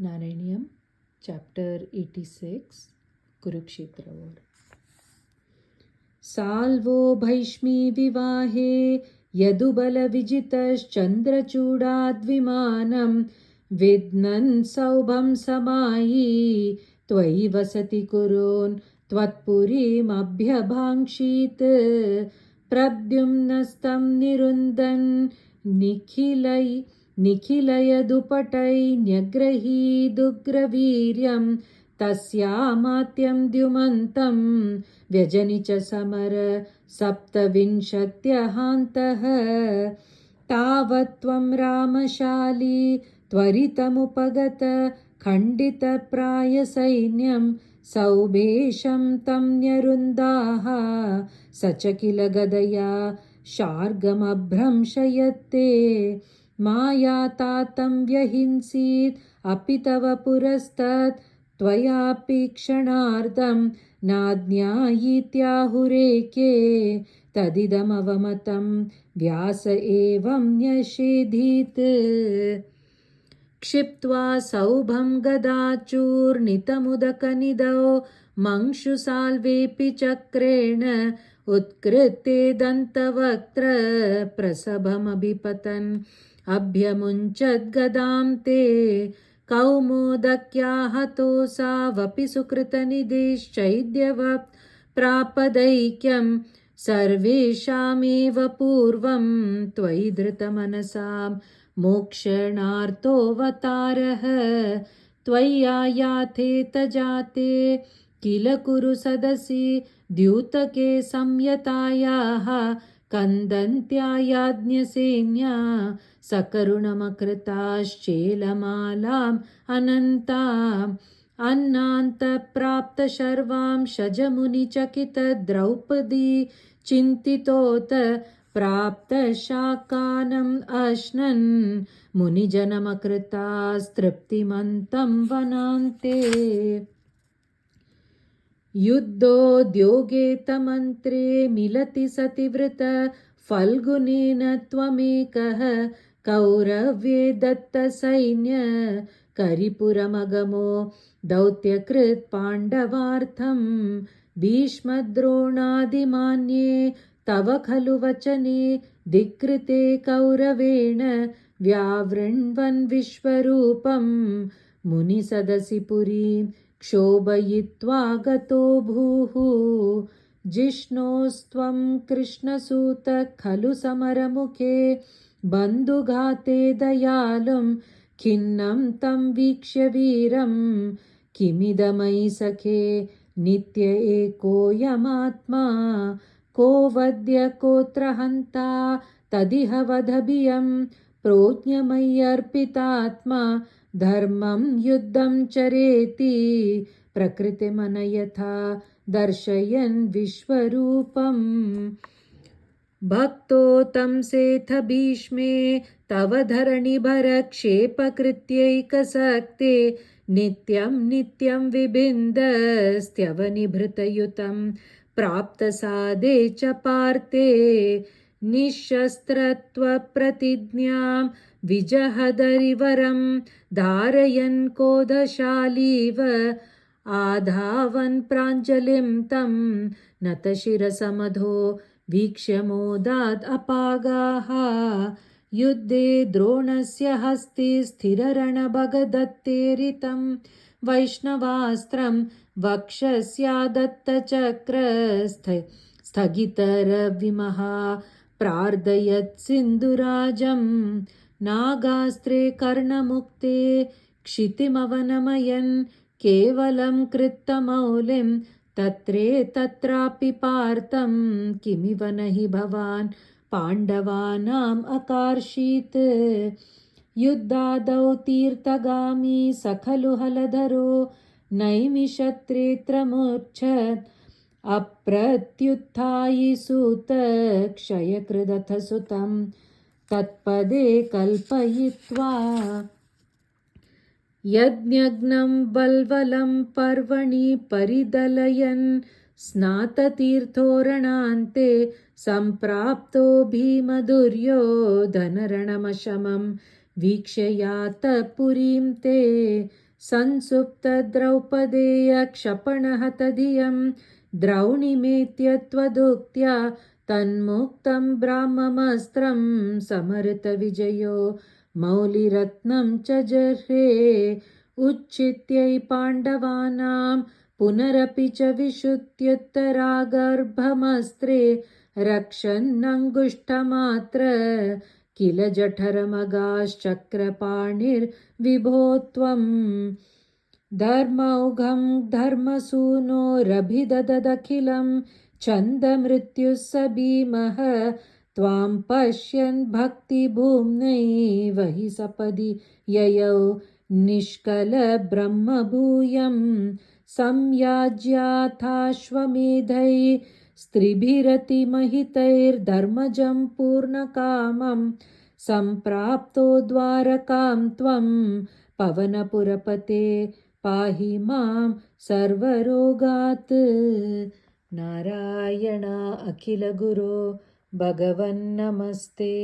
Naraniam, Chapter 86, Kurukshetra War. Salvo Bhaishmi Vivahe Yadubala Vijitaschandrachudadvimanam Vidnan Saubham Samayi Tvai Vasati Kurun Tvatpurim Abhyabhankshit Pradyumnastam Nirundan Nikhilay Nyagrahidugraviryam Tasyaamatyam Dyumantam Vyajani cha samara saptavinshatyahantah Tavatvam Ramashali Tvaritamupagata Khandita Praya Sainyam Saubhesham tam Nyarundaha Sachakila Gadaya Shargamabhramshayate Maya tatam vyahinsit apitava purastat Tvayapi kshanardam Nadnyayityahure tadidam avamatam vyasa evam nyashedhit Kshiptva saubham gadachurnitamudakanidao Mangshu salvepi chakrena Utkrite dantavaktra prasabham abhipatan Abhyamunchad gadam te Kaumodakya hatosa vapi sukritanideshchaidyavap Prapadaikyam Sarveshameva purvam Tvaidritamanasam Mokshanarto vataraha Tvayayate tajate Kila kuru sadasi Dyutake samyatayaha Kandantyayadnyasenya Sakarunamakritaschelamalam anantam Annanta prapta sharvam shajamuni chakita draupadi Chintitota prapta shakanam ashnan Munijanamakritas triptimantam vanante युद्धोद्योगे तमन्त्रे मिलति सतिवृत फल्गुनेन त्वमेकः कौरव्ये दत्तसैन्य करिपुरमगमो दौत्यकृत् पाण्डवार्थं भीष्मद्रोणादिमान्ये तव खलु वचने धिक्कृते कौरवेण व्यावृण्वन् विश्वरूपं मुनिसदसि पुरीं क्षोभयित्वा गतो भूः जिष्णोस्त्वं कृष्णसूत खलु समरमुखे बन्धुघाते दयालुं खिन्नं तं वीक्ष्य वीरं किमिदमयि सखे नित्य एकोऽयमात्मा को वद्य कोऽत्र हन्ता तदिह वधभियं प्रोज्ञमय्यर्पितात्मा धर्मं युद्धं चरेति प्रकृतिमनयथा दर्शयन् विश्वरूपम् भक्तो तं सेथ भीष्मे तव धरणिभरक्षेपकृत्यैकसक्ते नित्यं नित्यं विबिन्दस्त्यवनिभृतयुतं प्राप्तसादे च पार्थे निःशस्त्रत्वप्रतिज्ञां विजहदरिवरं धारयन् कोदशालीव आधावन् प्राञ्जलिं तं नतशिरसमधो वीक्ष्य मोदात् अपागाः युद्धे द्रोणस्य हस्ते स्थिररणभगदत्तेरितं वैष्णवास्त्रं वक्षस्यादत्तचक्रस्थगितरविमः प्रार्दयत् सिन्धुराजं नागास्त्रे कर्णमुक्ते क्षितिमवनमयन् केवलं कृत्तमौलिं तत्रापि पार्थं किमिव न हि भवान् पाण्डवानाम् अकार्षीत् युद्धादौ तीर्थगामी स खलु हलधरो नैमिषत्रेत्रमूर्च्छत् अप्रत्युत्थायि सूत क्षयकृदथ सुतं तत्पदे कल्पयित्वा यज्ञग्नं बल्वलं पर्वणि परिदलयन् स्नाततीर्थोरणान्ते सम्प्राप्तो भीमदुर्योधनरणमशमं वीक्ष्य यातः पुरीं ते संसुप्तद्रौपदेयक्षपणहतधियं द्रौणिमेत्य त्वदुक्त्या तन्मुक्तं ब्राह्ममस्त्रं समर्तविजयो मौलिरत्नं च जह्रे उच्चित्यै पाण्डवानां पुनरपि च विशुत्युत्तरागर्भमस्त्रे रक्षन्नङ्गुष्ठमात्र किल जठरमगाश्चक्रपाणिर्विभो त्वम् धर्मौघं धर्मसूनोरभिददखिलं छन्दमृत्युः स भीमः त्वां पश्यन् भक्तिभूम्नैव हि सपदि ययौ निष्कलब्रह्मभूयं संयाज्याथाश्वमेधैः स्त्रिभिरतिमहितैर्धर्मजं पूर्णकामं सम्प्राप्तो द्वारकां त्वं पवनपुरपते पाहि मां सर्वरोगात्। नारायण अखिलगुरो भगवन्नमस्ते।